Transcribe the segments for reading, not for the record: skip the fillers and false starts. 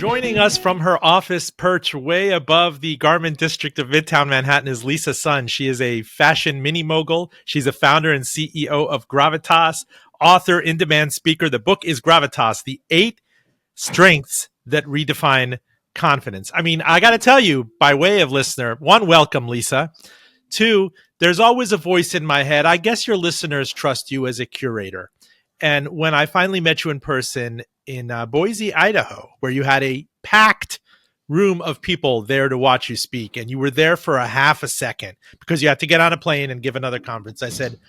Joining us from her office perch way above the garment district of Midtown Manhattan is Lisa Sun. She is a fashion mini mogul. She's a founder and CEO of Gravitas, author, in-demand speaker. The book is Gravitas, the 8 Strengths That Redefine Confidence. I mean, I got to tell you, by way of listener, 1, welcome, Lisa. 2, there's always a voice in my head. I guess your listeners trust you as a curator. And when I finally met you in person in Boise, Idaho, where you had a packed room of people there to watch you speak, and you were there for a half a second because you had to get on a plane and give another conference, I said,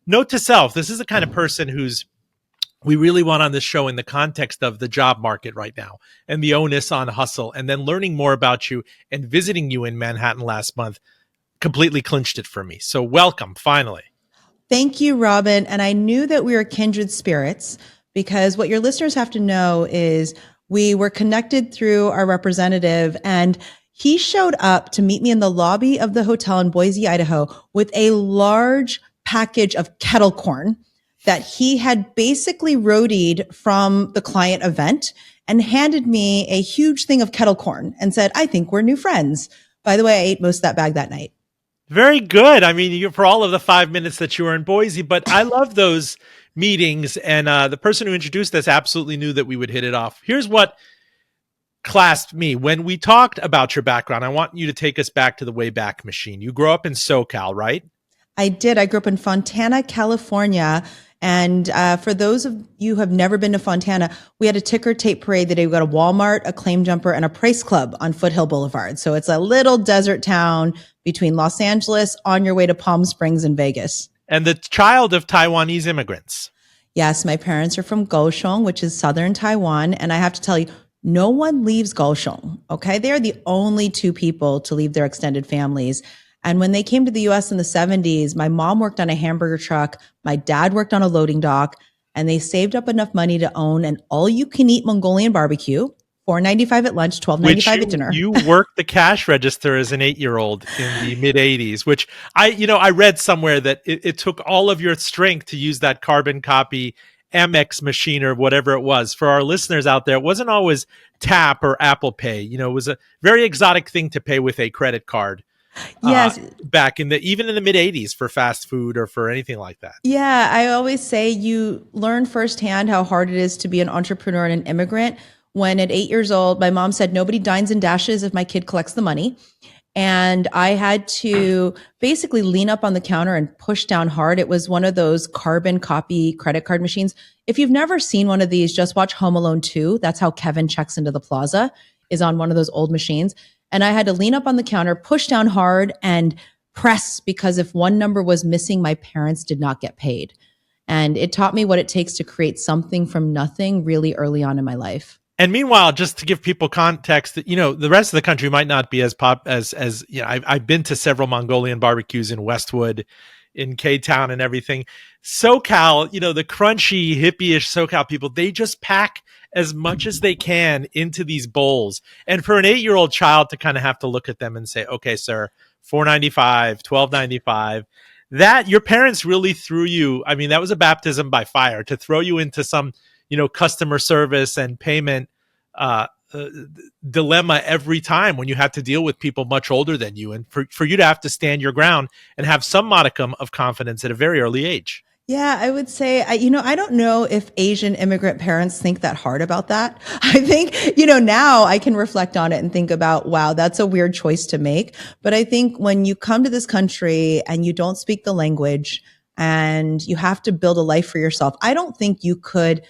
note to self, this is the kind of person we really want on this show in the context of the job market right now and the onus on hustle. And then learning more about you and visiting you in Manhattan last month completely clinched it for me. So welcome, finally. Thank you, Robin. And I knew that we were kindred spirits because what your listeners have to know is we were connected through our representative, and he showed up to meet me in the lobby of the hotel in Boise, Idaho, with a large package of kettle corn that he had basically roadied from the client event and handed me a huge thing of kettle corn and said, I think we're new friends. By the way, I ate most of that bag that night. Very good. I mean, for all of the 5 minutes that you were in Boise, but I love those meetings. And the person who introduced us absolutely knew that we would hit it off. Here's what clasped me. When we talked about your background, I want you to take us back to the Wayback Machine. You grew up in SoCal, right? I did. I grew up in Fontana, California. And for those of you who have never been to Fontana, we had a ticker tape parade that we got a Walmart, a Claim Jumper, and a Price Club on Foothill Boulevard. So it's a little desert town between Los Angeles on your way to Palm Springs and Vegas. And the child of Taiwanese immigrants. Yes, my parents are from Kaohsiung, which is southern Taiwan. And I have to tell you, no one leaves Kaohsiung, okay? They are the only 2 people to leave their extended families. And when they came to the US in the 70s, my mom worked on a hamburger truck. My dad worked on a loading dock, and they saved up enough money to own an all-you-can-eat Mongolian BBQ, $4.95 at lunch, $12.95 at dinner. You worked the cash register as an 8-year-old in the mid-'80s, which I read somewhere that it took all of your strength to use that carbon copy Amex machine or whatever it was. For our listeners out there, it wasn't always Tap or Apple Pay. You know, it was a very exotic thing to pay with a credit card. Yes. Back even in the mid 80s for fast food or for anything like that. Yeah. I always say you learn firsthand how hard it is to be an entrepreneur and an immigrant. When at 8 years old, my mom said, nobody dines and dashes if my kid collects the money. And I had to basically lean up on the counter and push down hard. It was one of those carbon copy credit card machines. If you've never seen one of these, just watch Home Alone 2. That's how Kevin checks into the plaza, is on one of those old machines. And I had to lean up on the counter, push down hard, and press, because if one number was missing, my parents did not get paid. And it taught me what it takes to create something from nothing really early on in my life. And meanwhile, just to give people context, the rest of the country might not be as I've been to several Mongolian barbecues in Westwood, in K-Town and everything. SoCal, the crunchy, hippie-ish SoCal people, they just pack as much as they can into these bowls. And for an 8-year-old child to kind of have to look at them and say, okay, sir, $4.95, $12.95, that your parents really threw you. I mean, that was a baptism by fire to throw you into some, customer service and payment dilemma every time when you had to deal with people much older than you, and for you to have to stand your ground and have some modicum of confidence at a very early age. Yeah, I would say, I don't know if Asian immigrant parents think that hard about that. I think, now I can reflect on it and think about, wow, that's a weird choice to make. But I think when you come to this country and you don't speak the language and you have to build a life for yourself, I don't think you could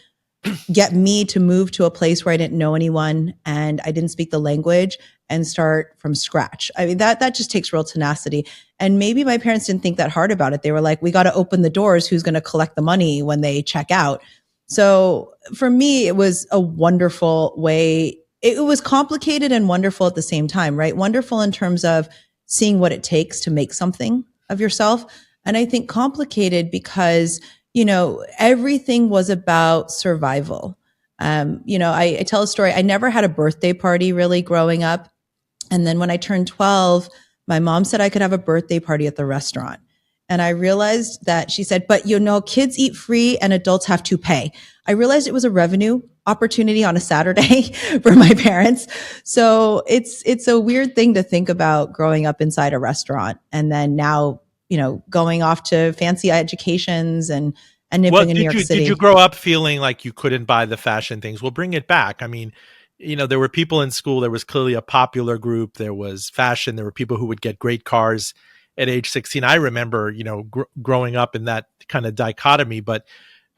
get me to move to a place where I didn't know anyone and I didn't speak the language and start from scratch. I mean, that just takes real tenacity. And maybe my parents didn't think that hard about it. They were like, we got to open the doors. Who's going to collect the money when they check out? So for me, it was a wonderful way. It was complicated and wonderful at the same time, right? Wonderful in terms of seeing what it takes to make something of yourself. And I think complicated because everything was about survival. I tell a story. I never had a birthday party really growing up. And then when I turned 12, my mom said I could have a birthday party at the restaurant. And I realized that she said, but kids eat free and adults have to pay. I realized it was a revenue opportunity on a Saturday for my parents. So it's a weird thing to think about growing up inside a restaurant and then now, going off to fancy educations and What living in New York did you City. grow up feeling like you couldn't buy the fashion things? We'll bring it back. I mean, there were people in school. There was clearly a popular group. There was fashion. There were people who would get great cars at age 16. I remember, growing up in that kind of dichotomy. But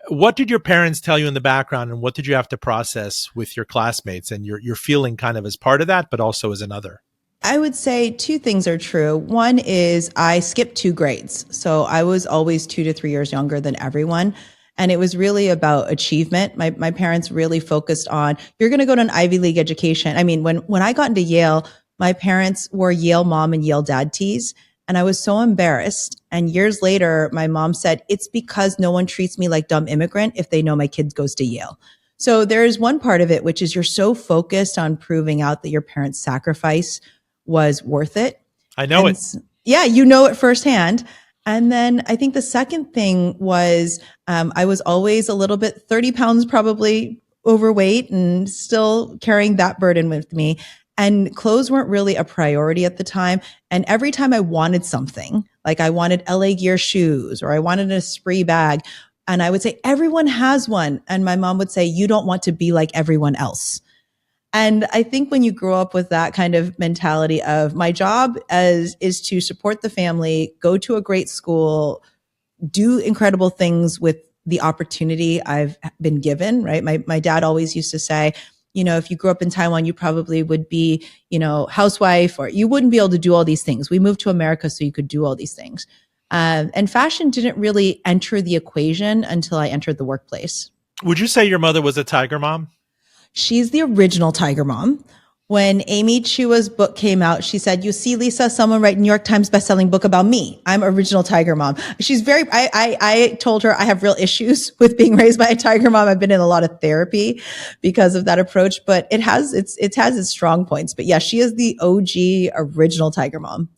what did your parents tell you in the background, and what did you have to process with your classmates and your feeling kind of as part of that, but also as another? I would say two things are true. One is I skipped 2 grades. So I was always 2 to 3 years younger than everyone. And it was really about achievement. My parents really focused on, you're going to go to an Ivy League education. I mean, when I got into Yale, my parents wore Yale mom and Yale dad tees. And I was so embarrassed. And years later, my mom said, it's because no one treats me like dumb immigrant if they know my kid goes to Yale. So there is one part of it, which is you're so focused on proving out that your parents' sacrifice was worth it. I know And it. yeah, you know it firsthand. And then I think the second thing was I was always a little bit 30 pounds probably overweight and still carrying that burden with me. And clothes weren't really a priority at the time. And every time I wanted something, like I wanted LA Gear shoes or I wanted a Spree bag, and I would say, everyone has one. And my mom would say, you don't want to be like everyone else. And I think when you grow up with that kind of mentality of my job is to support the family, go to a great school, do incredible things with the opportunity I've been given, right? My dad always used to say, if you grew up in Taiwan, you probably would be, housewife, or you wouldn't be able to do all these things. We moved to America so you could do all these things. And fashion didn't really enter the equation until I entered the workplace. Would you say your mother was a tiger mom? She's the original Tiger Mom. When Amy Chua's book came out, she said, you see, Lisa, someone write New York Times bestselling book about me. I'm original Tiger Mom. She's I told her I have real issues with being raised by a Tiger Mom. I've been in a lot of therapy because of that approach, but it has its strong points. But yeah, she is the OG original Tiger Mom.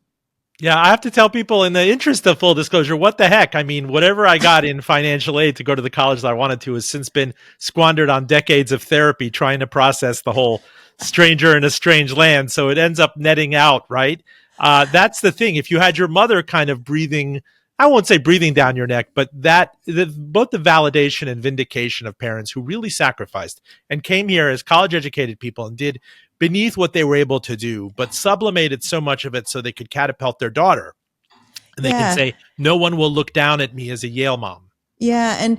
Yeah, I have to tell people, in the interest of full disclosure, what the heck? I mean, whatever I got in financial aid to go to the college that I wanted to has since been squandered on decades of therapy trying to process the whole stranger in a strange land. So it ends up netting out, right? That's the thing. If you had your mother kind of breathing, I won't say breathing down your neck, but both the validation and vindication of parents who really sacrificed and came here as college educated people and did beneath what they were able to do, but sublimated so much of it so they could catapult their daughter. And they can Yeah. say, no one will look down at me as a Yale mom. Yeah. And,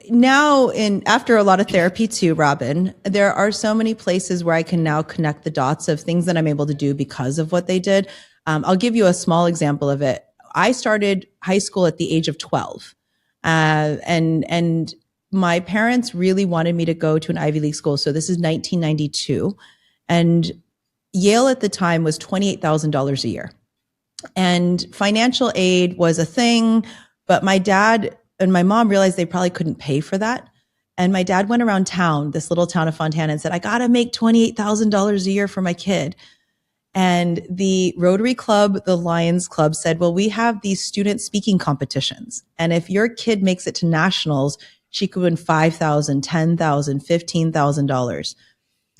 now after a lot of therapy too, Robin, there are so many places where I can now connect the dots of things that I'm able to do because of what they did. I'll give you a small example of it. I started high school at the age of 12. And my parents really wanted me to go to an Ivy League school. So this is 1992. And Yale at the time was $28,000 a year. And financial aid was a thing, but my dad and my mom realized they probably couldn't pay for that. And my dad went around town, this little town of Fontana, and said, I got to make $28,000 a year for my kid. And the Rotary Club, the Lions Club said, well, we have these student speaking competitions. And if your kid makes it to nationals, she could win $5,000, $10,000, $15,000.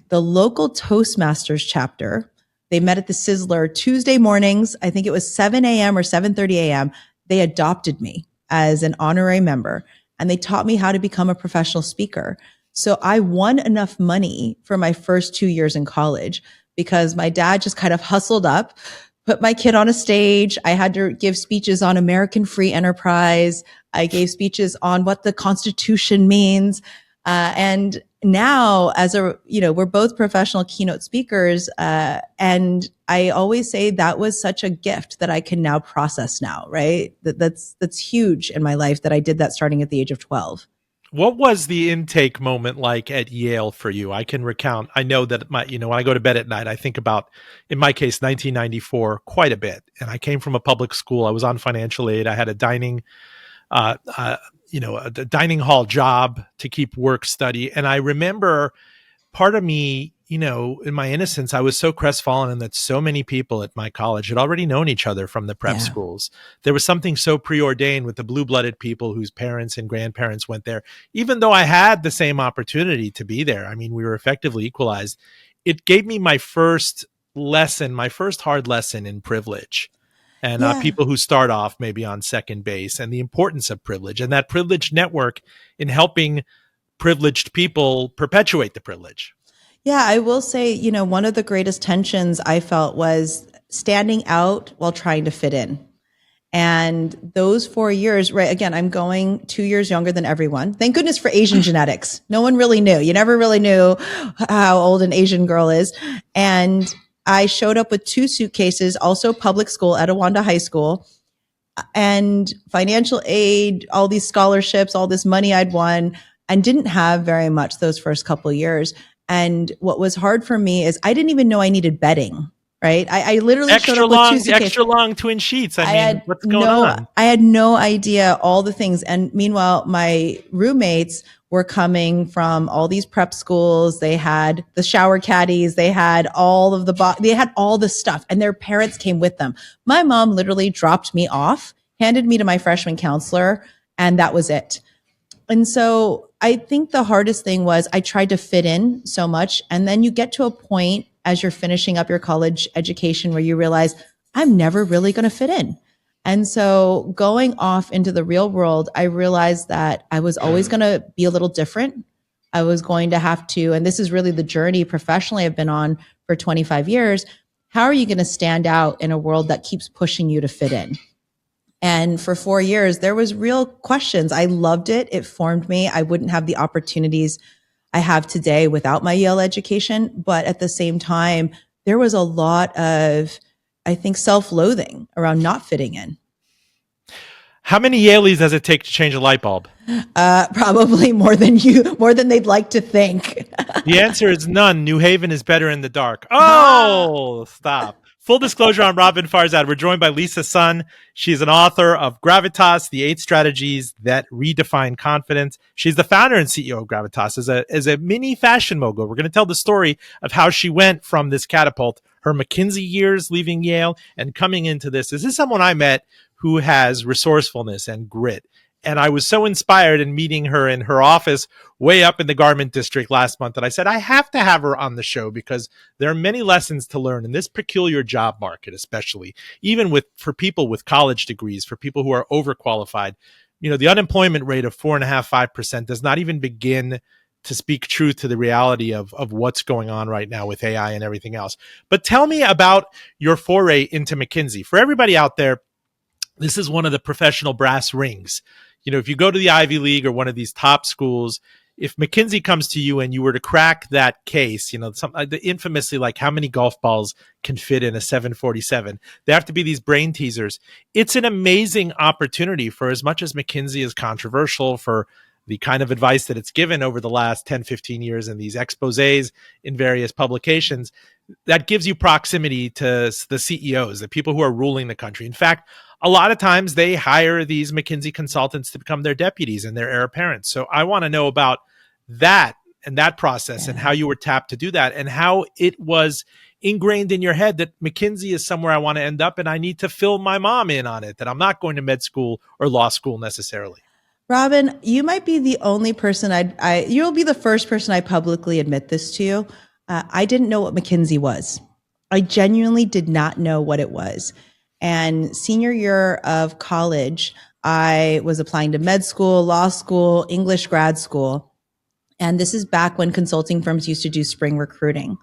The local Toastmasters chapter, they met at the Sizzler Tuesday mornings. I think it was 7 a.m. or 7:30 a.m. They adopted me as an honorary member, and they taught me how to become a professional speaker. So I won enough money for my first 2 years in college because my dad just kind of hustled up, put my kid on a stage. I had to give speeches on American free enterprise. I gave speeches on what the Constitution means. And now we're both professional keynote speakers. And I always say that was such a gift that I can now process now, right? That's huge in my life that I did that starting at the age of 12. What was the intake moment like at Yale for you? I can recount. I know that when I go to bed at night, I think about, in my case, 1994 quite a bit. And I came from a public school. I was on financial aid. I had a dining a dining hall job to keep work study. And I remember part of me in my innocence, I was so crestfallen and that so many people at my college had already known each other from the prep Yeah. schools. There was something so preordained with the blue-blooded people whose parents and grandparents went there. Even though I had the same opportunity to be there, I mean, we were effectively equalized. It gave me my first hard lesson in privilege. And Yeah. people who start off maybe on second base, and the importance of privilege and that privileged network in helping privileged people perpetuate the privilege. Yeah, I will say, one of the greatest tensions I felt was standing out while trying to fit in. And those 4 years, right? Again, I'm going 2 years younger than everyone. Thank goodness for Asian genetics. No one really knew. You never really knew how old an Asian girl is. And I showed up with 2 suitcases, also public school, Etowanda High School, and financial aid, all these scholarships, all this money I'd won, and didn't have very much those first couple of years. And what was hard for me is I didn't even know I needed bedding. Right. I literally showed up with 2 suitcases. Extra long twin sheets. I mean, what's going on? I had no idea all the things. And meanwhile, my roommates were coming from all these prep schools. They had the shower caddies. They had all of they had all the stuff, and their parents came with them. My mom literally dropped me off, handed me to my freshman counselor, and that was it. And so I think the hardest thing was I tried to fit in so much. And then you get to a point as you're finishing up your college education where you realize I'm never really going to fit in. And so going off into the real world, I realized that I was always going to be a little different. I was going to have to, and this is really the journey professionally I've been on for 25 years. How are you going to stand out in a world that keeps pushing you to fit in? And for 4 years, there was real questions. I loved it. It formed me. I wouldn't have the opportunities I have today without my Yale education. But at the same time, there was a lot of, I think, self-loathing around not fitting in. How many Yaleys does it take to change a light bulb? Probably more than they'd like to think. The answer is none. New Haven is better in the dark. Oh, stop. Full disclosure on Robin Farzad. We're joined by Lisa Sun. She's an author of Gravitas, the 8 Strategies That Redefine Confidence. She's the founder and CEO of Gravitas as a mini fashion mogul. We're going to tell the story of how she went from this catapult, her McKinsey years leaving Yale and coming into this. This is someone I met who has resourcefulness and grit. And I was so inspired in meeting her in her office way up in the garment district last month that I said, I have to have her on the show because there are many lessons to learn in this peculiar job market, especially even for people with college degrees, for people who are overqualified. The unemployment rate of 4.5-5% does not even begin to speak truth to the reality of what's going on right now with AI and everything else. But tell me about your foray into McKinsey. For everybody out there, this is one of the professional brass rings. If you go to the Ivy League or one of these top schools, if McKinsey comes to you and you were to crack that case, infamously like how many golf balls can fit in a 747, they have to be these brain teasers. It's an amazing opportunity for as much as McKinsey is controversial for the kind of advice that it's given over the last 10, 15 years in these exposés in various publications. That gives you proximity to the CEOs, the people who are ruling the country. In fact, a lot of times they hire these McKinsey consultants to become their deputies and their heir apparents. So I want to know about that and that process and how you were tapped to do that and how it was ingrained in your head that McKinsey is somewhere I want to end up and I need to fill my mom in on it, that I'm not going to med school or law school necessarily. Robin, you might be the only person you'll be the first person I publicly admit this to you. I didn't know what McKinsey was. I genuinely did not know what it was. And senior year of college, I was applying to med school, law school, English grad school. And this is back when consulting firms used to do spring recruiting.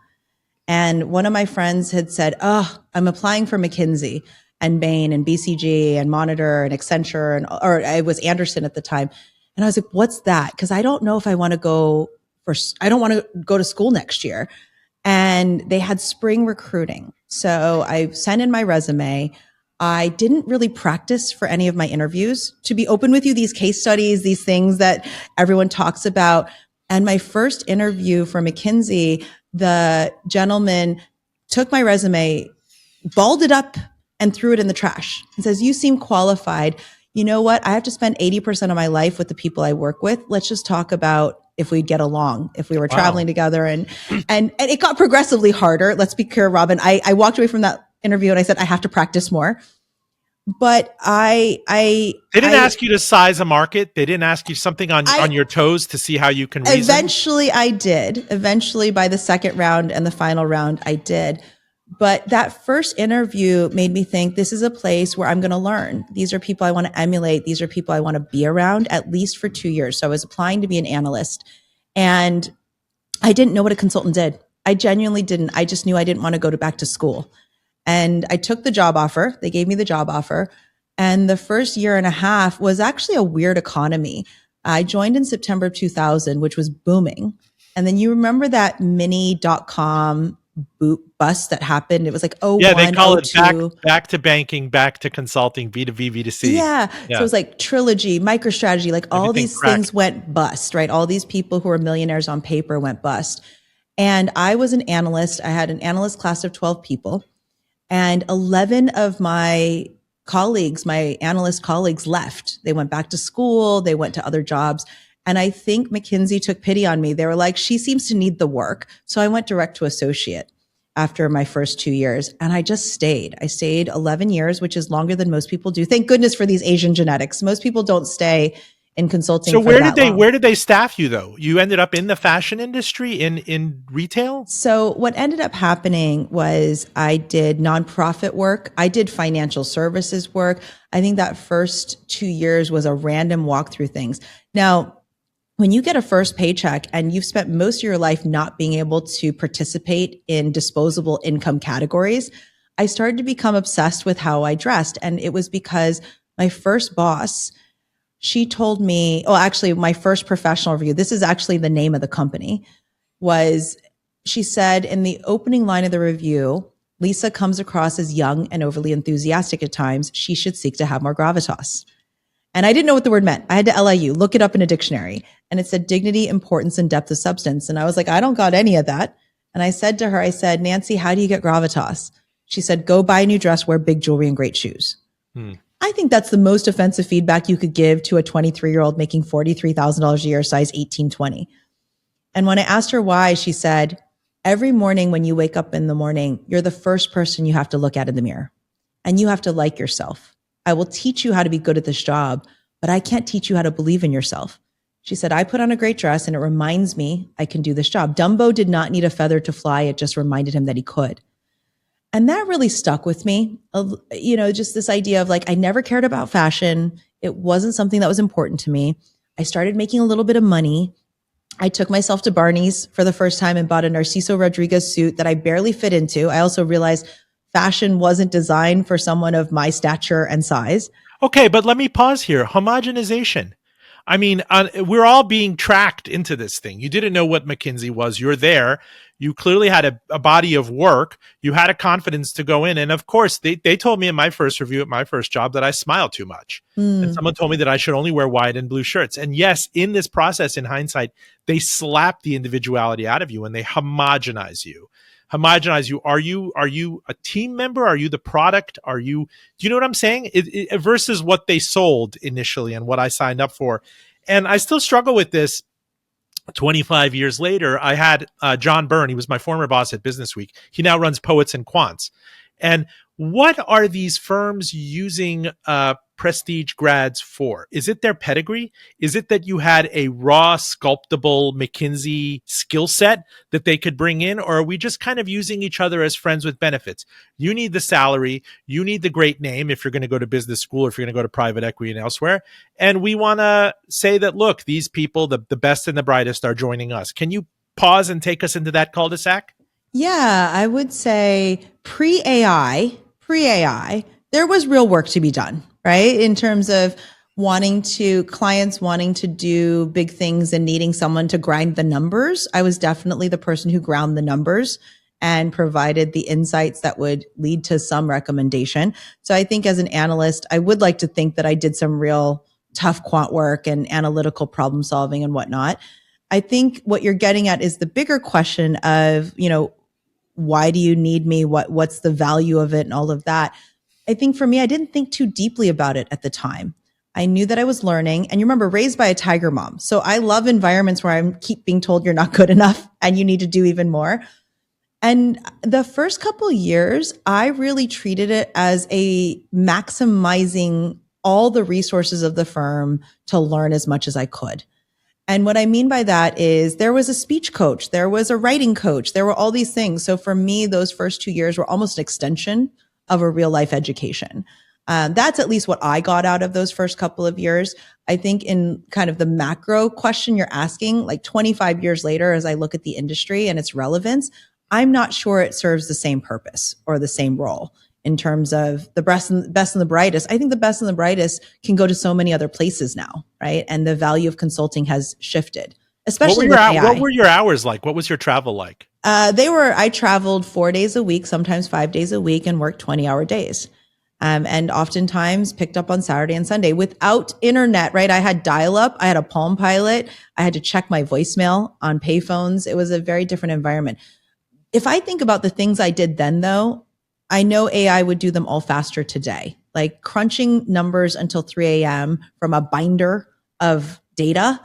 And one of my friends had said, I'm applying for McKinsey and Bain and BCG and Monitor and Accenture, or it was Anderson at the time. And I was like, what's that? Because I don't know if I don't want to go to school next year. And they had spring recruiting. So I sent in my resume. I didn't really practice for any of my interviews. To be open with you, these case studies, these things that everyone talks about. And my first interview for McKinsey, the gentleman took my resume, balled it up, and threw it in the trash and says, you seem qualified. you know what? I have to spend 80% of my life with the people I work with. Let's just talk about if we'd get along, if we were traveling together. And it got progressively harder. Let's be clear, Robin. I walked away from that interview and I said, I have to practice more. But they didn't ask you to size a market. They didn't ask you something on your toes to see how you can reason. Eventually I did. Eventually by the second round and the final round, I did. But that first interview made me think this is a place where I'm going to learn. These are people I want to emulate. These are people I want to be around at least for 2 years. So I was applying to be an analyst and I didn't know what a consultant did. I genuinely didn't. I just knew I didn't want to go back to school. And I took the job offer. They gave me the job offer. And the first year and a half was actually a weird economy. I joined in September of 2000, which was booming. And then you remember that mini.com bust that happened? It was like, oh, yeah, they call it back to banking, back to consulting, B2B, B2C. Yeah. So it was like Trilogy, MicroStrategy, like all these things went bust, right? All these people who were millionaires on paper went bust. And I was an analyst. I had an analyst class of 12 people. And 11 of my colleagues, my analyst colleagues left. They went back to school. They went to other jobs. And I think McKinsey took pity on me. They were like, she seems to need the work. So I went direct to associate after my first 2 years. And I just stayed. I stayed 11 years, which is longer than most people do. Thank goodness for these Asian genetics. Most people don't stay in consulting. So where did they staff you though? You ended up in the fashion industry, in retail? So what ended up happening was I did nonprofit work. I did financial services work. I think that first 2 years was a random walk through things. Now, when you get a first paycheck and you've spent most of your life not being able to participate in disposable income categories, I started to become obsessed with how I dressed. And it was because my first boss, she told me, actually my first professional review, this is actually the name of the company, was she said in the opening line of the review, Lisa comes across as young and overly enthusiastic at times. She should seek to have more gravitas. And I didn't know what the word meant. I had to LIU, look it up in a dictionary. And it said dignity, importance, and depth of substance. And I was like, I don't got any of that. And I said to her, I said, Nancy, how do you get gravitas? She said, go buy a new dress, wear big jewelry and great shoes. I think that's the most offensive feedback you could give to a 23-year-old making $43,000 a year, size 18-20. And when I asked her why, she said, every morning when you wake up in the morning, you're the first person you have to look at in the mirror. And you have to like yourself. I will teach you how to be good at this job, but I can't teach you how to believe in yourself. She said, I put on a great dress and it reminds me I can do this job. Dumbo did not need a feather to fly. It just reminded him that he could. And that really stuck with me. Just this idea of like, I never cared about fashion. It wasn't something that was important to me. I started making a little bit of money. I took myself to Barney's for the first time and bought a Narciso Rodriguez suit that I barely fit into. I also realized fashion wasn't designed for someone of my stature and size. Okay, but let me pause here. Homogenization. I mean, we're all being tracked into this thing. You didn't know what McKinsey was. You're there. You clearly had a body of work. You had a confidence to go in. And of course, they told me in my first review at my first job that I smile too much. And someone told me that I should only wear white and blue shirts. And yes, in this process, in hindsight, they slap the individuality out of you and they homogenize you. Are you a team member? Are you the product? Do you know what I'm saying? Versus what they sold initially and what I signed up for. And I still struggle with this 25 years later. I had John Byrne. He was my former boss at Business Week. He now runs Poets and Quants. And what are these firms using prestige grads for? Is it their pedigree? Is it that you had a raw, sculptable McKinsey skill set that they could bring in? Or are we just kind of using each other as friends with benefits? You need the salary. You need the great name if you're going to go to business school or if you're going to go to private equity and elsewhere. And we want to say that, look, these people, the best and the brightest are joining us. Can you pause and take us into that cul-de-sac? Yeah, I would say pre-AI, there was real work to be done, right? In terms of clients wanting to do big things and needing someone to grind the numbers. I was definitely the person who ground the numbers and provided the insights that would lead to some recommendation. So I think as an analyst, I would like to think that I did some real tough quant work and analytical problem solving and whatnot. I think what you're getting at is the bigger question of, why do you need me? What's the value of it and all of that? I think for me, I didn't think too deeply about it at the time. I knew that I was learning. And you remember, raised by a tiger mom. So I love environments where I keep being told you're not good enough and you need to do even more. And the first couple of years, I really treated it as a maximizing all the resources of the firm to learn as much as I could. And what I mean by that is there was a speech coach, there was a writing coach, there were all these things. So for me, those first 2 years were almost an extension of a real life education. That's at least what I got out of those first couple of years. I think in kind of the macro question you're asking, like 25 years later, as I look at the industry and its relevance, I'm not sure it serves the same purpose or the same role in terms of the best and the brightest. I think the best and the brightest can go to so many other places now, right? And the value of consulting has shifted, especially with AI. What were your hours like? What was your travel like? I traveled 4 days a week, sometimes 5 days a week, and worked 20-hour days. And oftentimes picked up on Saturday and Sunday without internet, right? I had dial-up, I had a Palm Pilot, I had to check my voicemail on payphones. It was a very different environment. If I think about the things I did then, though, I know AI would do them all faster today. Like crunching numbers until 3 a.m. from a binder of data,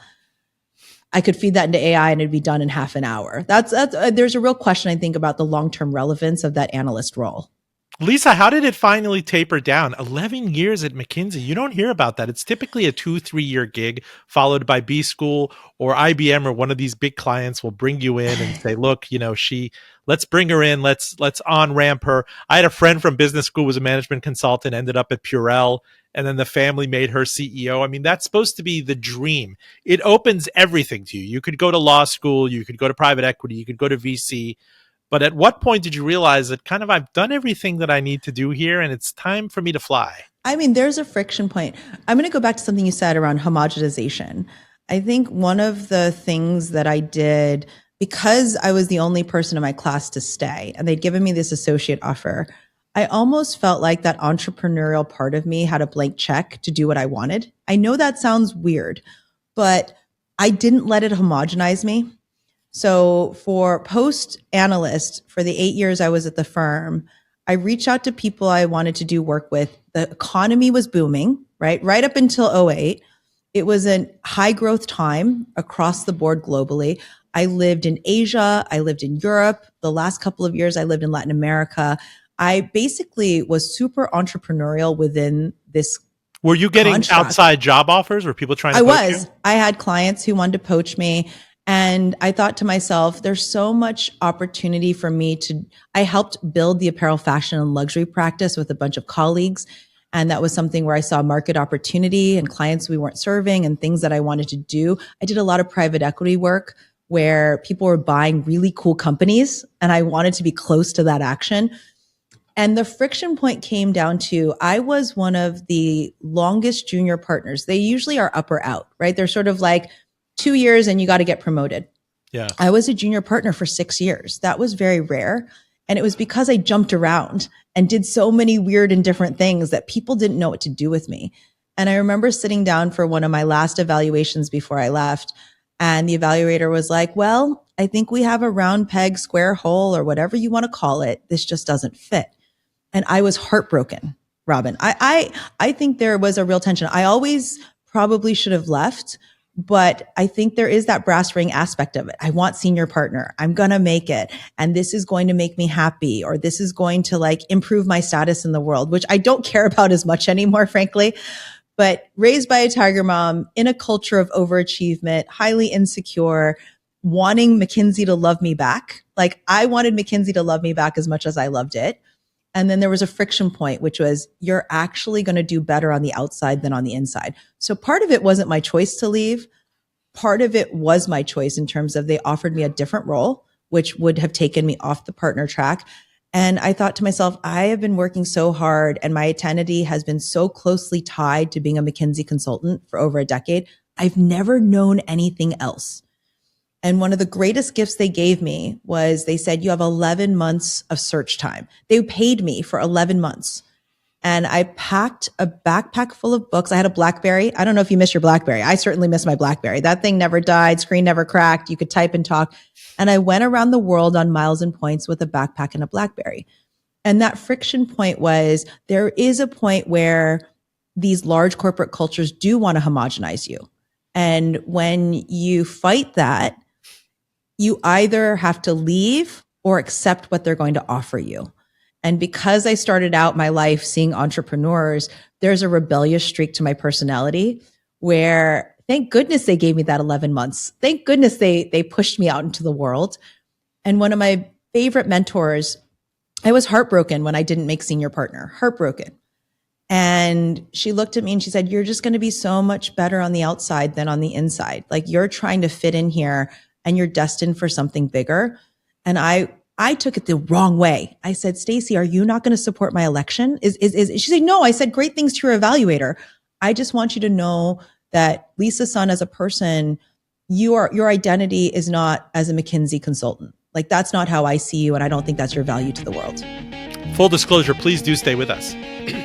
I could feed that into AI and it'd be done in half an hour. There's a real question, I think, about the long-term relevance of that analyst role. Lisa, how did it finally taper down? 11 years at McKinsey. You don't hear about that. It's typically a 2-3 year gig followed by B school, or IBM or one of these big clients will bring you in and say, look, let's bring her in. Let's on ramp her. I had a friend from business school, was a management consultant, ended up at Purell, and then the family made her CEO. I mean, that's supposed to be the dream. It opens everything to you. You could go to law school, you could go to private equity, you could go to VC. But at what point did you realize that kind of I've done everything that I need to do here and it's time for me to fly? I mean, there's a friction point. I'm going to go back to something you said around homogenization. I think one of the things that I did, because I was the only person in my class to stay and they'd given me this associate offer, I almost felt like that entrepreneurial part of me had a blank check to do what I wanted. I know that sounds weird, but I didn't let it homogenize me. So for post analyst, for the 8 years I was at the firm, I reached out to people I wanted to do work with. The economy was booming, right? Right up until '08. It was a high growth time across the board globally. I lived in Asia. I lived in Europe. The last couple of years I lived in Latin America. I basically was super entrepreneurial within this. Were you getting construct. Outside job offers? Were people trying to poach you? I had clients who wanted to poach me. And I thought to myself, there's so much opportunity for me I helped build the apparel, fashion, and luxury practice with a bunch of colleagues. And that was something where I saw market opportunity and clients we weren't serving and things that I wanted to do. I did a lot of private equity work where people were buying really cool companies and I wanted to be close to that action. And the friction point came down to, I was one of the longest junior partners. They usually are up or out, right? They're sort of like 2 years and you got to get promoted. Yeah. I was a junior partner for 6 years. That was very rare. And it was because I jumped around and did so many weird and different things that people didn't know what to do with me. And I remember sitting down for one of my last evaluations before I left. And the evaluator was like, well, I think we have a round peg, square hole, or whatever you want to call it. This just doesn't fit. And I was heartbroken, Robin. I think there was a real tension. I always probably should have left. But I think there is that brass ring aspect of it. I want senior partner. I'm going to make it. And this is going to make me happy, or this is going to like improve my status in the world, which I don't care about as much anymore, frankly. But raised by a tiger mom in a culture of overachievement, highly insecure, wanting McKinsey to love me back. Like I wanted McKinsey to love me back as much as I loved it. And then there was a friction point, which was you're actually going to do better on the outside than on the inside. So part of it wasn't my choice to leave. Part of it was my choice in terms of they offered me a different role, which would have taken me off the partner track. And I thought to myself, I have been working so hard and my identity has been so closely tied to being a McKinsey consultant for over a decade. I've never known anything else. And one of the greatest gifts they gave me was they said, you have 11 months of search time. They paid me for 11 months. And I packed a backpack full of books. I had a BlackBerry. I don't know if you miss your BlackBerry. I certainly miss my BlackBerry. That thing never died. Screen never cracked. You could type and talk. And I went around the world on miles and points with a backpack and a BlackBerry. And that friction point was there is a point where these large corporate cultures do want to homogenize you. And when you fight that, you either have to leave or accept what they're going to offer you. And because I started out my life seeing entrepreneurs, there's a rebellious streak to my personality where thank goodness they gave me that 11 months. Thank goodness they pushed me out into the world. And one of my favorite mentors, I was heartbroken when I didn't make senior partner, heartbroken. And she looked at me and she said, you're just going to be so much better on the outside than on the inside. Like you're trying to fit in here and you're destined for something bigger. And I took it the wrong way. I said, Stacey, are you not going to support my election? She said, no. I said, great things to your evaluator. I just want you to know that Lisa Sun as a person, your identity is not as a McKinsey consultant. Like that's not how I see you. And I don't think that's your value to the world. Full disclosure, please do stay with us.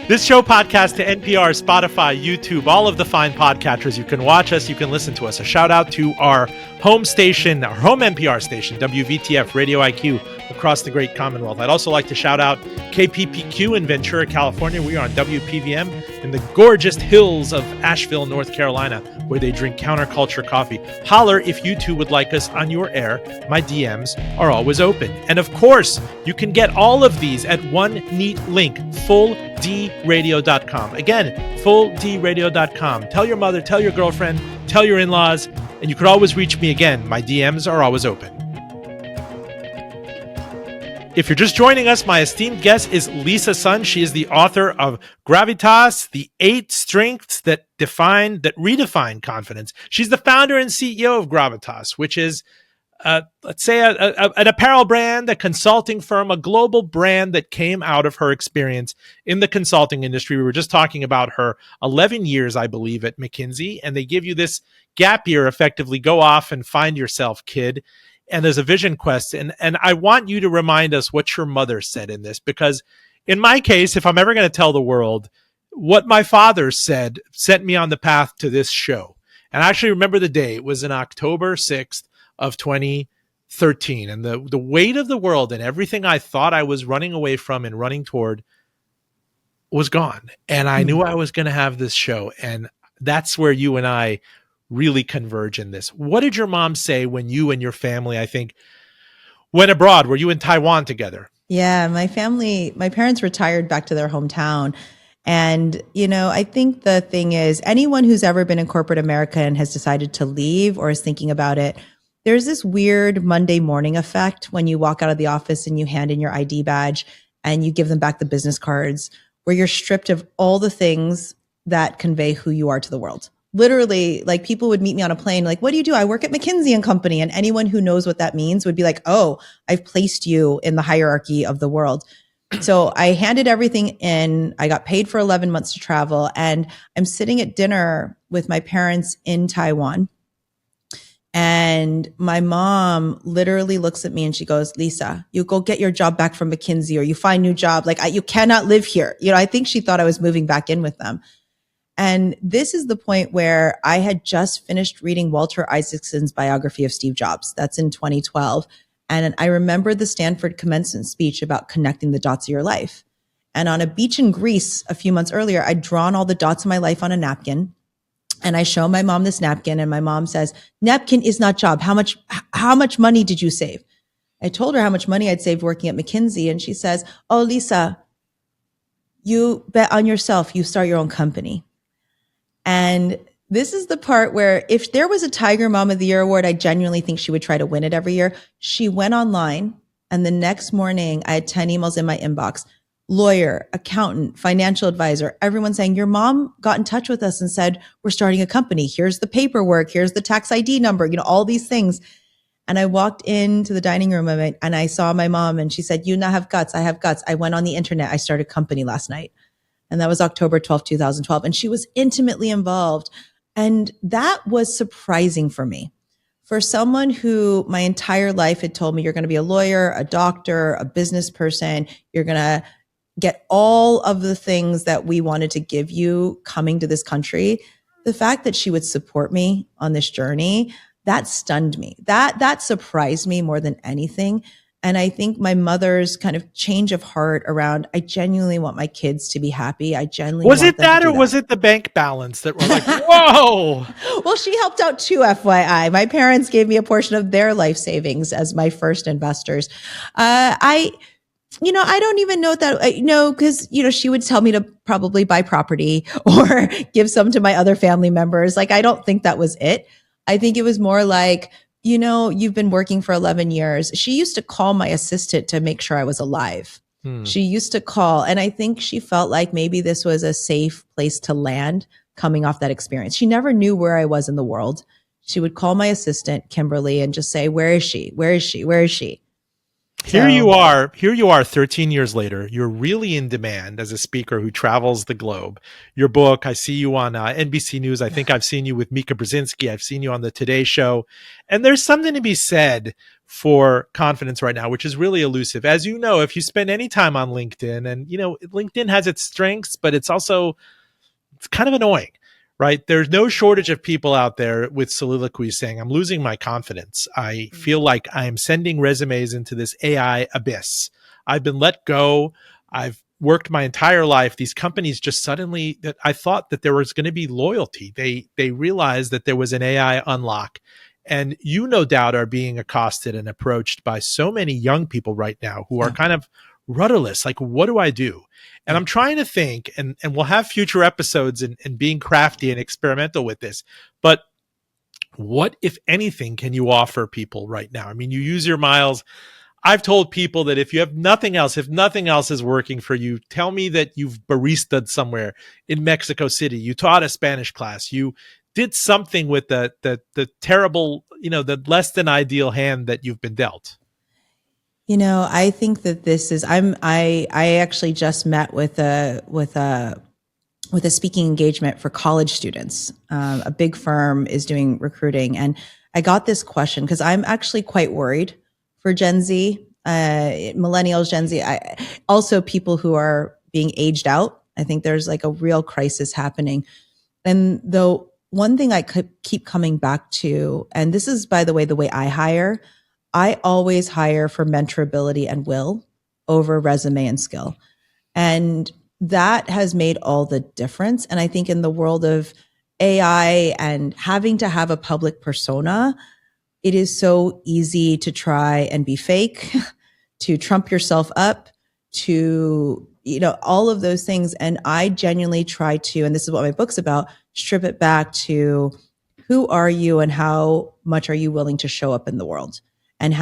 This show podcast to NPR, Spotify, YouTube, all of the fine podcatchers. You can watch us, you can listen to us. A shout out to our home station, our home NPR station, WVTF Radio IQ, across the great Commonwealth. I'd also like to shout out KPPQ in Ventura, California. We are on WPVM in the gorgeous hills of Asheville, North Carolina, where they drink counterculture coffee. Holler if you too would like us on your air. My DMs are always open. And of course, you can get all of these at one neat link, fulldradio.com. Again, fulldradio.com. Tell your mother, tell your girlfriend, tell your in-laws, and you could always reach me again. My DMs are always open. If you're just joining us, my esteemed guest is Lisa Sun. She is the author of Gravitas, the 8 Strengths That Redefine Confidence. She's the founder and CEO of Gravitas, which is, let's say, an apparel brand, a consulting firm, a global brand that came out of her experience in the consulting industry. We were just talking about her 11 years, I believe, at McKinsey, and they give you this gap year, effectively. Go off and find yourself, kid. And there's a vision quest. And I want you to remind us what your mother said in this, because in my case, if I'm ever going to tell the world, what my father said sent me on the path to this show. And I actually remember the day. It was in October 6th of 2013. And the weight of the world and everything I thought I was running away from and running toward was gone. And I knew I was going to have this show. And that's where you and I really converge in this. What did your mom say when you and your family, I think, went abroad? Were you in Taiwan together? Yeah, my parents retired back to their hometown. And, I think the thing is, anyone who's ever been in corporate America and has decided to leave or is thinking about it, there's this weird Monday morning effect when you walk out of the office and you hand in your ID badge and you give them back the business cards, where you're stripped of all the things that convey who you are to the world. Literally, like people would meet me on a plane, like, what do you do? I work at McKinsey and Company. And anyone who knows what that means would be like, oh, I've placed you in the hierarchy of the world. So I handed everything in. I got paid for 11 months to travel. And I'm sitting at dinner with my parents in Taiwan. And my mom literally looks at me and she goes, Lisa, you go get your job back from McKinsey or you find a new job. Like you cannot live here. I think she thought I was moving back in with them. And this is the point where I had just finished reading Walter Isaacson's biography of Steve Jobs. That's in 2012. And I remember the Stanford commencement speech about connecting the dots of your life. And on a beach in Greece a few months earlier, I'd drawn all the dots of my life on a napkin. And I show my mom this napkin and my mom says, napkin is not job. How much money did you save? I told her how much money I'd saved working at McKinsey. And she says, oh, Lisa, you bet on yourself. You start your own company. And this is the part where if there was a Tiger Mom of the Year award, I genuinely think she would try to win it every year. She went online and the next morning I had 10 emails in my inbox. Lawyer, accountant, financial advisor, everyone saying, your mom got in touch with us and said, we're starting a company. Here's the paperwork. Here's the tax ID number, all these things. And I walked into the dining room and I saw my mom and she said, you now have guts. I have guts. I went on the internet. I started a company last night. And that was October 12th, 2012. And she was intimately involved. And that was surprising for me. For someone who my entire life had told me, you're going to be a lawyer, a doctor, a business person, you're going to get all of the things that we wanted to give you coming to this country. The fact that she would support me on this journey, that stunned me. That surprised me more than anything. And I think my mother's kind of change of heart around, I genuinely want my kids to be happy. I genuinely Was want it them to that, do or was that. it the bank balance that were like, whoa? Well, she helped out too, FYI. My parents gave me a portion of their life savings as my first investors. I don't even know that, because, she would tell me to probably buy property or give some to my other family members. Like, I don't think that was it. I think it was more like, you've been working for 11 years. She used to call my assistant to make sure I was alive. She used to call. And I think she felt like maybe this was a safe place to land coming off that experience. She never knew where I was in the world. She would call my assistant, Kimberly, and just say, where is she? Where is she? Where is she? Here you are 13 years later. You're really in demand as a speaker who travels the globe. Your book, I see you on NBC News. I think I've seen you with Mika Brzezinski. I've seen you on the Today Show. And there's something to be said for confidence right now, which is really elusive. As you know, if you spend any time on LinkedIn, and LinkedIn has its strengths, but it's kind of annoying, right? There's no shortage of people out there with soliloquies saying, I'm losing my confidence. I feel like I am sending resumes into this AI abyss. I've been let go. I've worked my entire life. These companies just suddenly, that I thought that there was going to be loyalty. They realized that there was an AI unlock. And you no doubt are being accosted and approached by so many young people right now who are kind of rudderless. Like, what do I do? And I'm trying to think, and we'll have future episodes and being crafty and experimental with this, but what, if anything, can you offer people right now? I mean, you use your miles. I've told people that if you have nothing else, if nothing else is working for you, tell me that you've baristaed somewhere in Mexico City. You taught a Spanish class. You did something with the terrible, the less than ideal hand that you've been dealt. I think that this is, I actually just met with a speaking engagement for college students. A big firm is doing recruiting. And I got this question because I'm actually quite worried for Gen Z, millennials, Gen Z, also people who are being aged out. I think there's like a real crisis happening. And though one thing I could keep coming back to, and this is, by the way I hire, I always hire for mentorability and will over resume and skill. And that has made all the difference. And I think in the world of AI and having to have a public persona, it is so easy to try and be fake, to trump yourself up, to, all of those things. And I genuinely try to, and this is what my book's about, strip it back to who are you and how much are you willing to show up in the world? And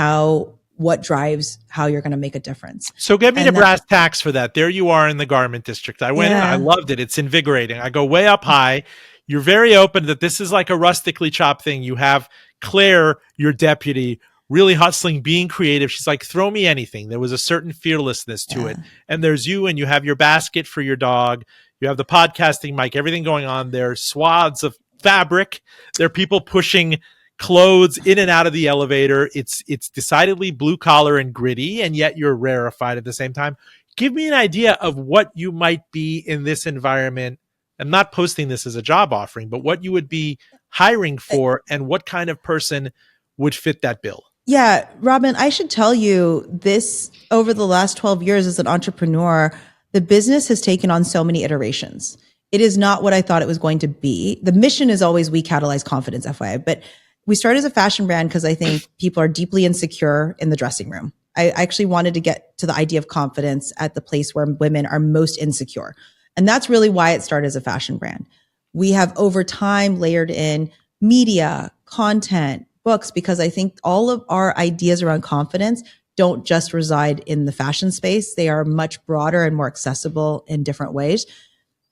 what drives how you're going to make a difference. So get me to brass tacks for that. There you are in the garment district. I went in, I loved it. It's invigorating. I go way up high. You're very open that this is like a rustically chopped thing. You have Claire, your deputy, really hustling, being creative. She's like, throw me anything. There was a certain fearlessness to it. And there's you, and you have your basket for your dog. You have the podcasting mic, everything going on there. Swaths of fabric. There are people pushing clothes in and out of the elevator. It's decidedly blue collar and gritty, and yet you're rarefied at the same time. Give me an idea of what you might be in this environment. I'm not posting this as a job offering, but what you would be hiring for and what kind of person would fit that bill. Yeah, Robin, I should tell you this, over the last 12 years as an entrepreneur, the business has taken on so many iterations. It is not what I thought it was going to be. The mission is always we catalyze confidence, FYI, but we started as a fashion brand because I think people are deeply insecure in the dressing room. I actually wanted to get to the idea of confidence at the place where women are most insecure. And that's really why it started as a fashion brand. We have over time layered in media, content, books, because I think all of our ideas around confidence don't just reside in the fashion space. They are much broader and more accessible in different ways.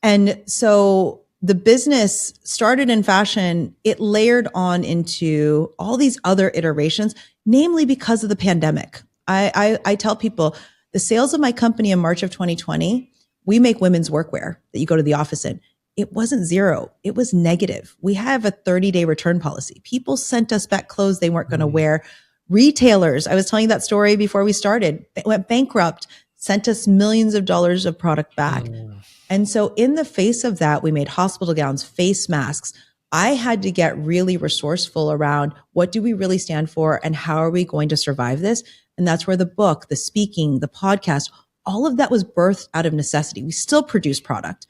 And so the business started in fashion, it layered on into all these other iterations, namely because of the pandemic. I tell people the sales of my company in March of 2020, we make women's workwear that you go to the office in. It wasn't zero. It was negative. We have a 30-day return policy. People sent us back clothes they weren't going to wear. Retailers, I was telling you that story before we started, went bankrupt, sent us millions of dollars of product back. And so in the face of that, we made hospital gowns, face masks. I had to get really resourceful around what do we really stand for and how are we going to survive this? And that's where the book, the speaking, the podcast, all of that was birthed out of necessity. We still produce product.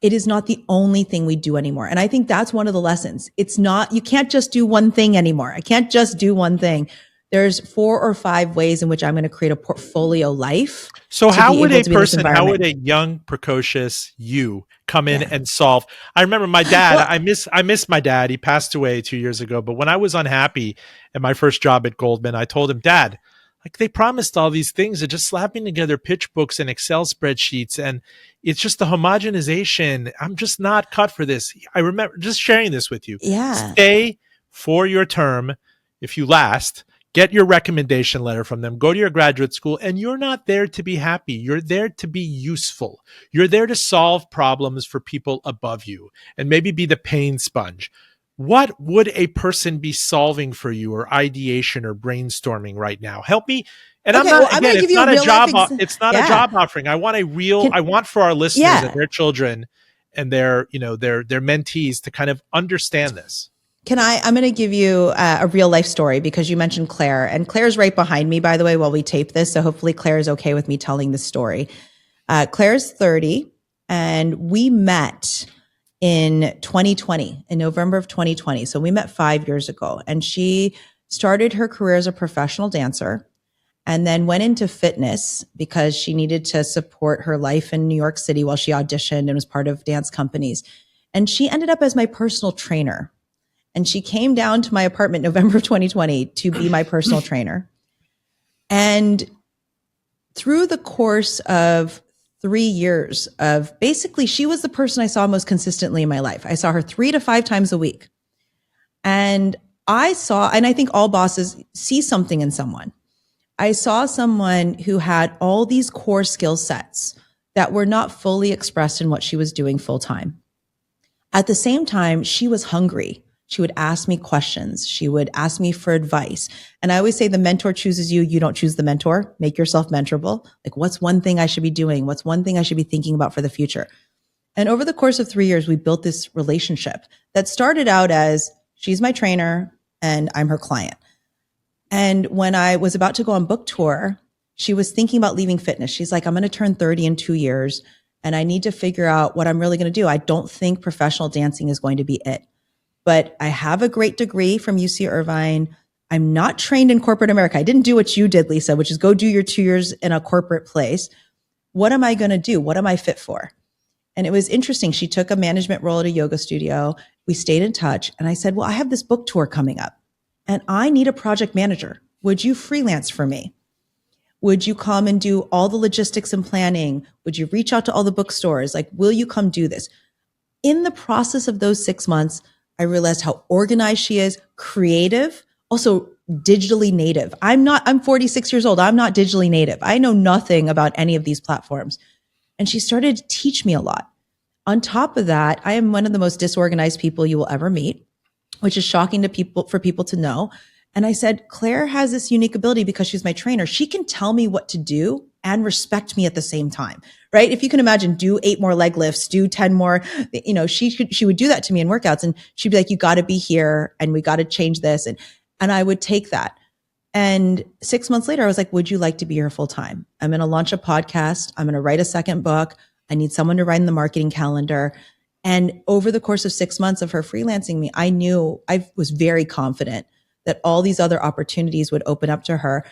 It is not the only thing we do anymore. And I think that's one of the lessons. It's not, you can't just do one thing anymore. I can't just do one thing. There's 4 or 5 ways in which I'm going to create a portfolio life. So how would how would a young, precocious you come in and solve? I remember my dad, well, I miss my dad. He passed away 2 years ago. But when I was unhappy at my first job at Goldman, I told him, Dad, like they promised all these things of just slapping together pitch books and Excel spreadsheets. And it's just the homogenization. I'm just not cut for this. I remember just sharing this with you. Yeah. Stay for your term if you last. Get your recommendation letter from them. Go to your graduate school, and you're not there to be happy. You're there to be useful. You're there to solve problems for people above you and maybe be the pain sponge. What would a person be solving for you, or ideation or brainstorming right now? Help me. And okay, it's not a job offering. I want I want for our listeners and their children and their mentees to kind of understand this. I'm going to give you a real life story because you mentioned Claire, and Claire's right behind me, by the way, while we tape this. So hopefully Claire is okay with me telling this story. Claire's 30 and we met in 2020, in November of 2020. So we met 5 years ago, and she started her career as a professional dancer and then went into fitness because she needed to support her life in New York City while she auditioned and was part of dance companies. And she ended up as my personal trainer. And she came down to my apartment November of 2020 to be my personal trainer. And through the course of 3 years of basically, she was the person I saw most consistently in my life. I saw her 3 to 5 times a week. And I think all bosses see something in someone. I saw someone who had all these core skill sets that were not fully expressed in what she was doing full time. At the same time, she was hungry. She would ask me questions. She would ask me for advice. And I always say the mentor chooses you. You don't choose the mentor. Make yourself mentorable. Like, what's one thing I should be doing? What's one thing I should be thinking about for the future? And over the course of 3 years, we built this relationship that started out as she's my trainer and I'm her client. And when I was about to go on book tour, she was thinking about leaving fitness. She's like, I'm going to turn 30 in 2 years and I need to figure out what I'm really going to do. I don't think professional dancing is going to be it. But I have a great degree from UC Irvine. I'm not trained in corporate America. I didn't do what you did, Lisa, which is go do your 2 years in a corporate place. What am I going to do? What am I fit for? And it was interesting. She took a management role at a yoga studio. We stayed in touch. And I said, well, I have this book tour coming up and I need a project manager. Would you freelance for me? Would you come and do all the logistics and planning? Would you reach out to all the bookstores? Like, will you come do this? In the process of those 6 months, I realized how organized she is, creative, also digitally native. I'm 46 years old. I'm not digitally native. I know nothing about any of these platforms. And she started to teach me a lot. On top of that, I am one of the most disorganized people you will ever meet, which is shocking for people to know. And I said, Claire has this unique ability because she's my trainer. She can tell me what to do and respect me at the same time, right? If you can imagine, do 8 more leg lifts, do 10 more, she would do that to me in workouts and she'd be like, you got to be here and we got to change this. And I would take that. And 6 months later, I was like, would you like to be here full time? I'm going to launch a podcast. I'm going to write a second book. I need someone to write in the marketing calendar. And over the course of 6 months of her freelancing me, I was very confident that all these other opportunities would open up to her.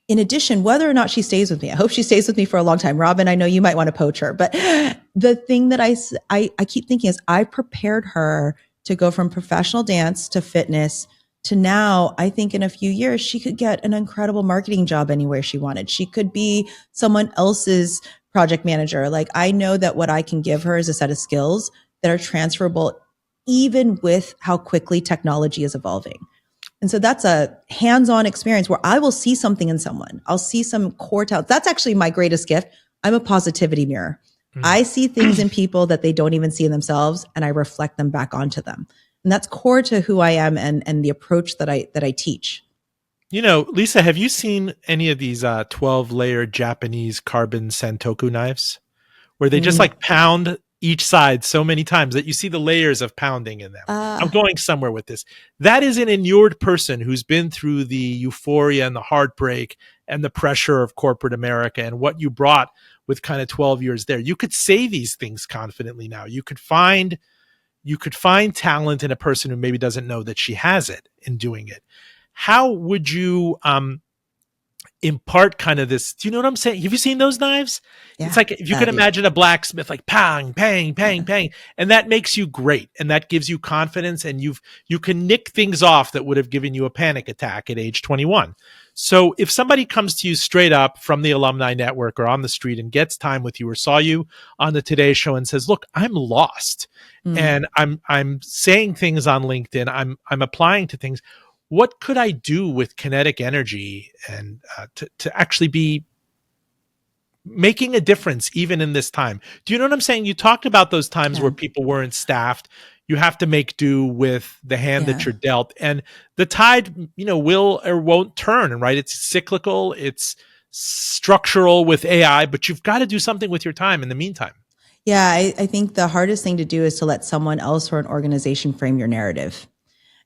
In addition, whether or not she stays with me, I hope she stays with me for a long time. Robin, I know you might want to poach her, but the thing that I keep thinking is I prepared her to go from professional dance to fitness to now. I think in a few years, she could get an incredible marketing job anywhere she wanted. She could be someone else's project manager. Like, I know that what I can give her is a set of skills that are transferable, even with how quickly technology is evolving. And so that's a hands-on experience where I will see something in someone. I'll see some core talent. That's actually my greatest gift. I'm a positivity mirror. I see things in people that they don't even see in themselves, and I reflect them back onto them. And that's core to who I am and the approach that I teach. You know, Lisa, have you seen any of these 12-layer Japanese carbon santoku knives where they just like pound each side so many times that you see the layers of pounding in them. I'm going somewhere with this. That is an inured person who's been through the euphoria and the heartbreak and the pressure of corporate America and what you brought with kind of 12 years there. You could say these things confidently now. You could find talent in a person who maybe doesn't know that she has it in doing it. How would you impart kind of this? Do you know what I'm saying? Have you seen those knives? Yeah, it's like if you can imagine a blacksmith, like pang, pang, pang, pang, and that makes you great, and that gives you confidence, and you can nick things off that would have given you a panic attack at age 21. So if somebody comes to you straight up from the alumni network or on the street and gets time with you or saw you on the Today Show and says, "Look, I'm lost, and I'm saying things on LinkedIn, I'm applying to things. What could I do with kinetic energy and to actually be making a difference even in this time?" Do you know what I'm saying? You talked about those times where people weren't staffed. You have to make do with the hand that you're dealt, and the tide, will or won't turn, right? It's cyclical, it's structural with AI, but you've got to do something with your time in the meantime. Yeah, I think the hardest thing to do is to let someone else or an organization frame your narrative.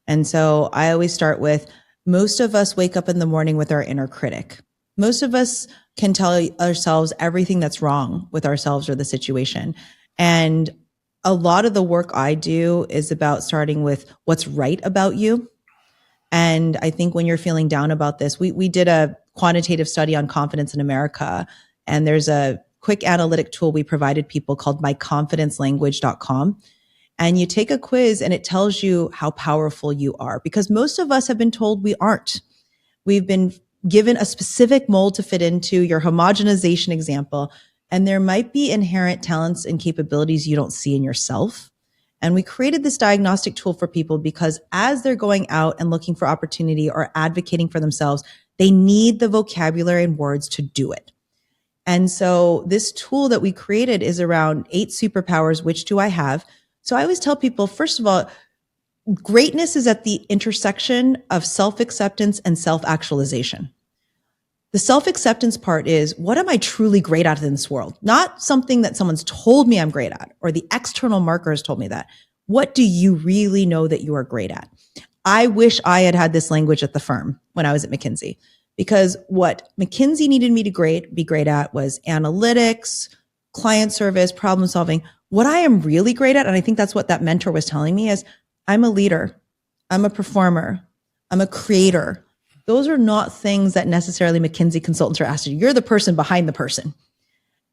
And so I always start with, most of us wake up in the morning with our inner critic. Most of us can tell ourselves everything that's wrong with ourselves or the situation. And a lot of the work I do is about starting with what's right about you. And I think when you're feeling down about this, we did a quantitative study on confidence in America, and there's a quick analytic tool we provided people called myconfidencelanguage.com. And you take a quiz and it tells you how powerful you are, because most of us have been told we aren't. We've been given a specific mold to fit into, your homogenization example, and there might be inherent talents and capabilities you don't see in yourself. And we created this diagnostic tool for people because as they're going out and looking for opportunity or advocating for themselves, they need the vocabulary and words to do it. And so this tool that we created is around 8 superpowers. Which do I have? So I always tell people, first of all, greatness is at the intersection of self-acceptance and self-actualization. The self-acceptance part is, what am I truly great at in this world? Not something that someone's told me I'm great at, or the external marker has told me that. What do you really know that you are great at? I wish I had had this language at the firm when I was at McKinsey, because what McKinsey needed me to be great at was analytics, client service, problem solving. What I am really great at, and I think that's what that mentor was telling me, is I'm a leader, I'm a performer, I'm a creator. Those are not things that necessarily McKinsey consultants are asked to do. You're the person behind the person.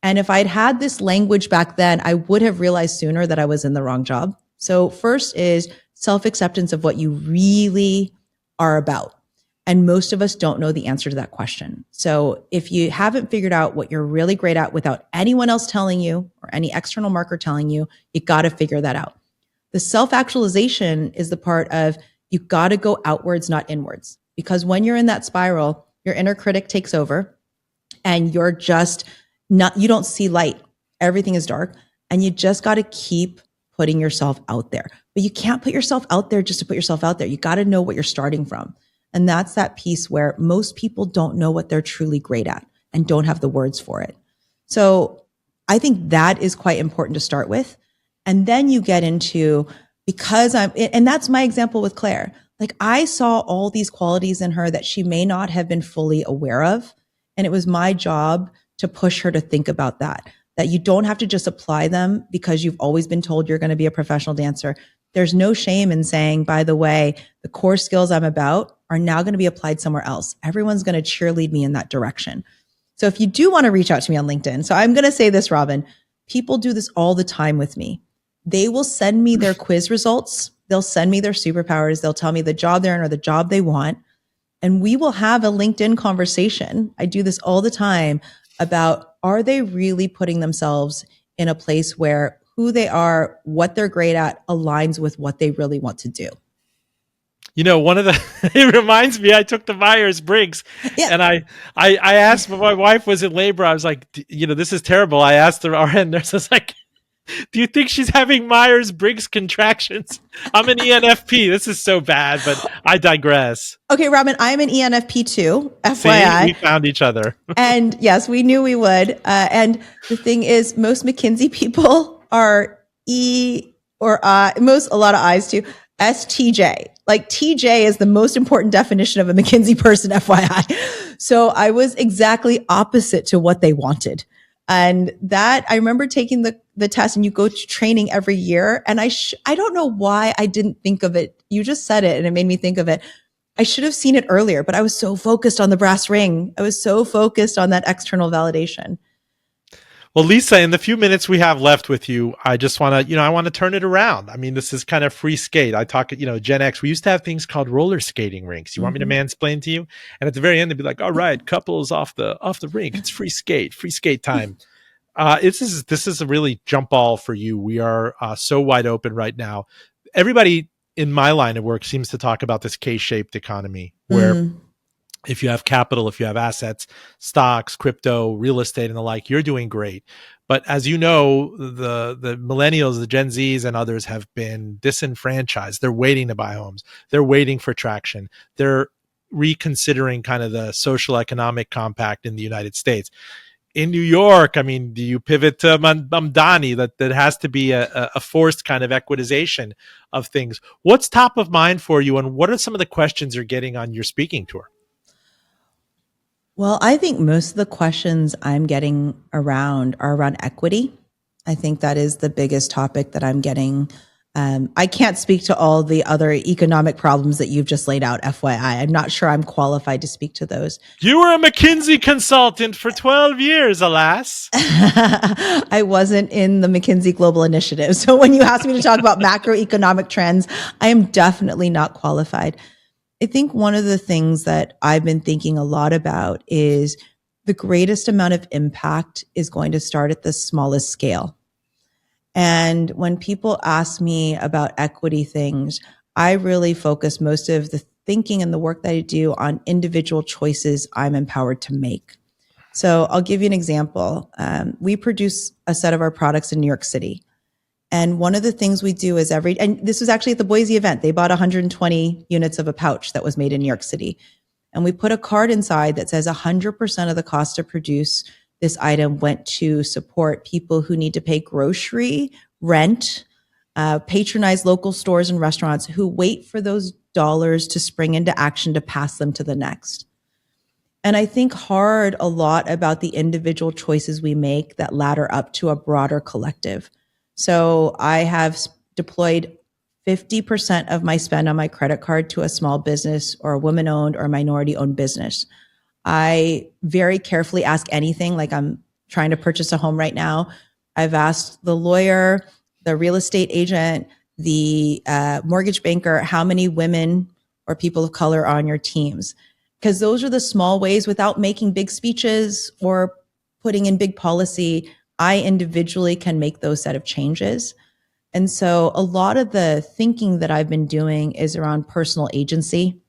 And if I'd had this language back then, I would have realized sooner that I was in the wrong job. So first is self-acceptance of what you really are about. And most of us don't know the answer to that question. So if you haven't figured out what you're really great at without anyone else telling you or any external marker telling you, you got to figure that out. The self-actualization is the part of, you got to go outwards, not inwards. Because when you're in that spiral, your inner critic takes over and you're just not, you don't see light. Everything is dark, and you just got to keep putting yourself out there. But you can't put yourself out there just to put yourself out there. You got to know what you're starting from. And that's that piece where most people don't know what they're truly great at and don't have the words for it. So I think that is quite important to start with. And then you get into, and that's my example with Claire. Like, I saw all these qualities in her that she may not have been fully aware of. And it was my job to push her to think about that you don't have to just apply them because you've always been told you're going to be a professional dancer. There's no shame in saying, by the way, the core skills I'm about are now going to be applied somewhere else. Everyone's going to cheerlead me in that direction. So if you do want to reach out to me on LinkedIn, so I'm going to say this, Robin, people do this all the time with me. They will send me their quiz results. They'll send me their superpowers. They'll tell me the job they're in or the job they want. And we will have a LinkedIn conversation. I do this all the time about, are they really putting themselves in a place where who they are, what they're great at, aligns with what they really want to do? One of it reminds me, I took the Myers-Briggs and I asked, my wife was in labor. I was like, this is terrible. I asked the RN nurse, I was like, do you think she's having Myers-Briggs contractions? I'm an ENFP. This is so bad, but I digress. Okay, Robin, I'm an ENFP too, FYI. See, we found each other. And yes, we knew we would. And the thing is, most McKinsey people S-T-R-E or I, a lot of I's too, S-T-J. Like TJ is the most important definition of a McKinsey person, FYI. So I was exactly opposite to what they wanted. And that I remember taking the test, and you go to training every year. And I don't know why I didn't think of it. You just said it and it made me think of it. I should have seen it earlier, but I was so focused on the brass ring. I was so focused on that external validation. Well, Lisa, in the few minutes we have left with you, I just want to, I want to turn it around. I mean, this is kind of free skate. I talk, Gen X, we used to have things called roller skating rinks. You want me to mansplain to you? And at the very end, they'd be like, all right, couples off the rink. It's free skate time. This is a really jump ball for you. We are so wide open right now. Everybody in my line of work seems to talk about this K-shaped economy where if you have capital, if you have assets, stocks, crypto, real estate, and the like, you're doing great. But as you know, the millennials, the Gen Zs, and others have been disenfranchised. They're waiting to buy homes. They're waiting for traction. They're reconsidering kind of the social economic compact in the United States. In New York, I mean, do you pivot to Mamdani? That has to be a forced kind of equitization of things. What's top of mind for you, and what are some of the questions you're getting on your speaking tour? Well, I think most of the questions I'm getting are around equity. I think that is the biggest topic that I'm getting. I can't speak to all the other economic problems that you've just laid out, FYI. I'm not sure I'm qualified to speak to those. You were a McKinsey consultant for 12 years, alas. I wasn't in the McKinsey Global Initiative. So when you ask me to talk about macroeconomic trends, I am definitely not qualified. I think one of the things that I've been thinking a lot about is the greatest amount of impact is going to start at the smallest scale. And when people ask me about equity things, I really focus most of the thinking and the work that I do on individual choices I'm empowered to make. So I'll give you an example. We produce a set of our products in New York City. And one of the things we do is and this was actually at the Boise event, they bought 120 units of a pouch that was made in New York City. And we put a card inside that says 100% of the cost to produce this item went to support people who need to pay grocery, rent, patronize local stores and restaurants who wait for those dollars to spring into action to pass them to the next. And I think hard a lot about the individual choices we make that ladder up to a broader collective. So I have deployed 50% of my spend on my credit card to a small business or a woman-owned or minority-owned business. I very carefully ask anything, like I'm trying to purchase a home right now. I've asked the lawyer, the real estate agent, the mortgage banker, how many women or people of color are on your teams? Because those are the small ways, without making big speeches or putting in big policy, I individually can make those set of changes. And so a lot of the thinking that I've been doing is around personal agency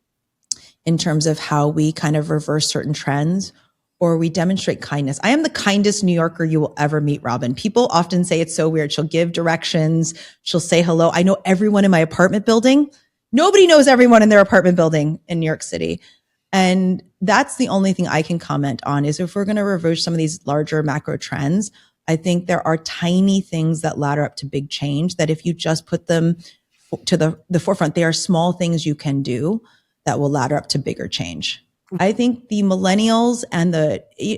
in terms of how we kind of reverse certain trends or we demonstrate kindness. I am the kindest New Yorker you will ever meet, Robin. People often say it's so weird. She'll give directions. She'll say hello. I know everyone in my apartment building. Nobody knows everyone in their apartment building in New York City. And that's the only thing I can comment on is if we're going to reverse some of these larger macro trends, I think there are tiny things that ladder up to big change that if you just put them to the forefront, they are small things you can do that will ladder up to bigger change. I think the millennials and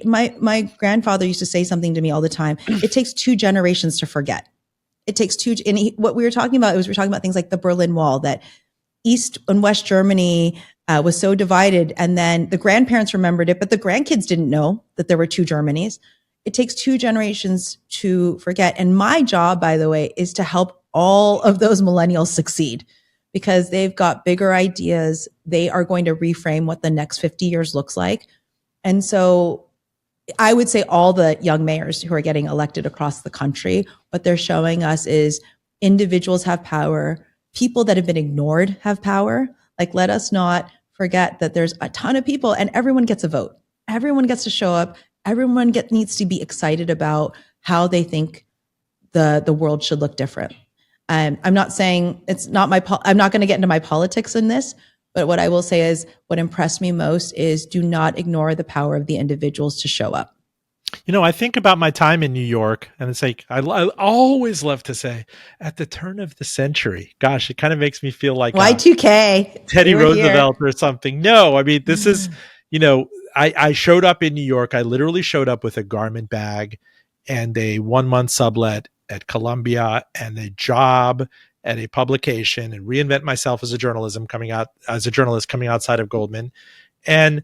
my grandfather used to say something to me all the time. It takes 2 generations to forget. It takes what we were talking about, we were talking about things like the Berlin Wall, that East and West Germany was so divided. And then the grandparents remembered it, but the grandkids didn't know that there were 2 Germanys. It takes 2 generations to forget. And my job, by the way, is to help all of those millennials succeed because they've got bigger ideas. They are going to reframe what the next 50 years looks like. And so I would say all the young mayors who are getting elected across the country, what they're showing us is individuals have power. People that have been ignored have power. Like, let us not forget that there's a ton of people and everyone gets a vote. Everyone gets to show up. Everyone needs to be excited about how they think the world should look different. I'm not saying I'm not going to get into my politics in this, but what I will say is what impressed me most is do not ignore the power of the individuals to show up. I think about my time in New York, and it's like I always love to say at the turn of the century. Gosh, it kind of makes me feel like Y2K. Teddy We were Roosevelt here. or something. No, I mean, this is, I showed up in New York. I literally showed up with a garment bag and a 1 month sublet at Columbia and a job at a publication, and reinvent myself as a journalist coming outside of Goldman. And,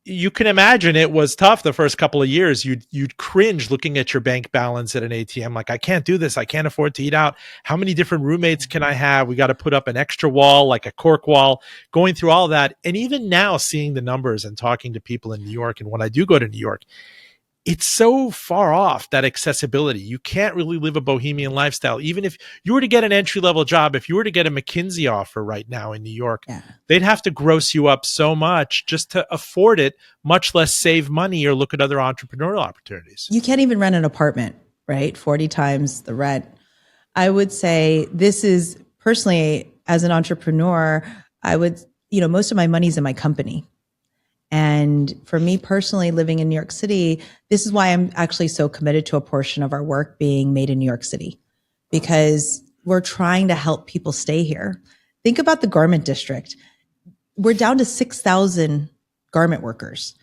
you can imagine it was tough the first couple of years. You'd cringe looking at your bank balance at an ATM, like, I can't do this. I can't afford to eat out. How many different roommates can I have? We got to put up an extra wall, like a cork wall, going through all of that. And even now, seeing the numbers and talking to people in New York, and when I do go to New York, it's so far off, that accessibility. You can't really live a bohemian lifestyle. Even if you were to get an entry-level job, if you were to get a McKinsey offer right now in New York, they'd have to gross you up so much just to afford it, much less save money or look at other entrepreneurial opportunities. You can't even rent an apartment, right? 40 times the rent. I would say this is personally, as an entrepreneur, most of my money's in my company. And for me personally, living in New York City, this is why I'm actually so committed to a portion of our work being made in New York City, because we're trying to help people stay here. Think about the garment district. We're down to 6,000 garment workers.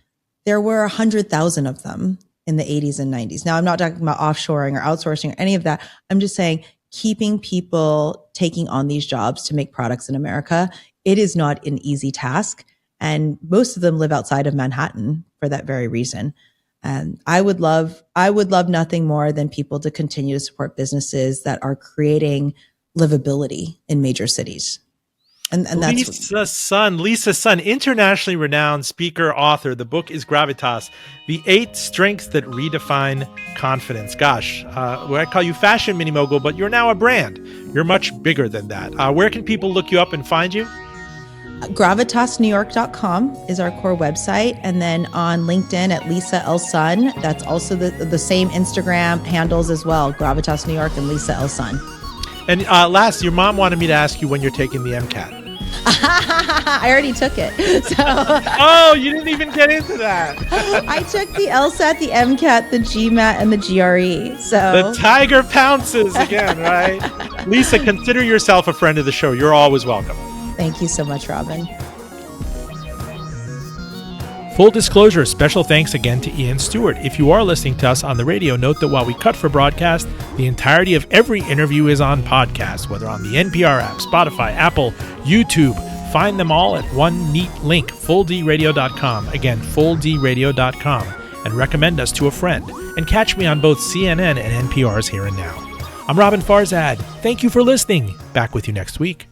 There were 100,000 of them in the 80s and 90s. Now, I'm not talking about offshoring or outsourcing or any of that. I'm just saying keeping people taking on these jobs to make products in America, it is not an easy task. And most of them live outside of Manhattan for that very reason. And I would love nothing more than people to continue to support businesses that are creating livability in major cities. And that's Lisa Sun, internationally renowned speaker, author. The book is Gravitas, the 8 Strengths That Redefine Confidence. Gosh, I call you fashion mini mogul, but you're now a brand. You're much bigger than that. Where can people look you up and find you? GravitasNewYork.com is our core website. And then on LinkedIn at Lisa L. Sun. That's also the same Instagram handles as well, Gravitas New York and Lisa L. Sun. And last, your mom wanted me to ask you when you're taking the MCAT. I already took it. So oh, you didn't even get into that. I took the LSAT, the MCAT, the GMAT, and the GRE. So the tiger pounces again, right? Lisa, consider yourself a friend of the show. You're always welcome. Thank you so much, Robin. Full disclosure, special thanks again to Ian Stewart. If you are listening to us on the radio, note that while we cut for broadcast, the entirety of every interview is on podcast, whether on the NPR app, Spotify, Apple, YouTube. Find them all at one neat link, fulldradio.com. Again, fulldradio.com. And recommend us to a friend. And catch me on both CNN and NPR's Here and Now. I'm Robin Farzad. Thank you for listening. Back with you next week.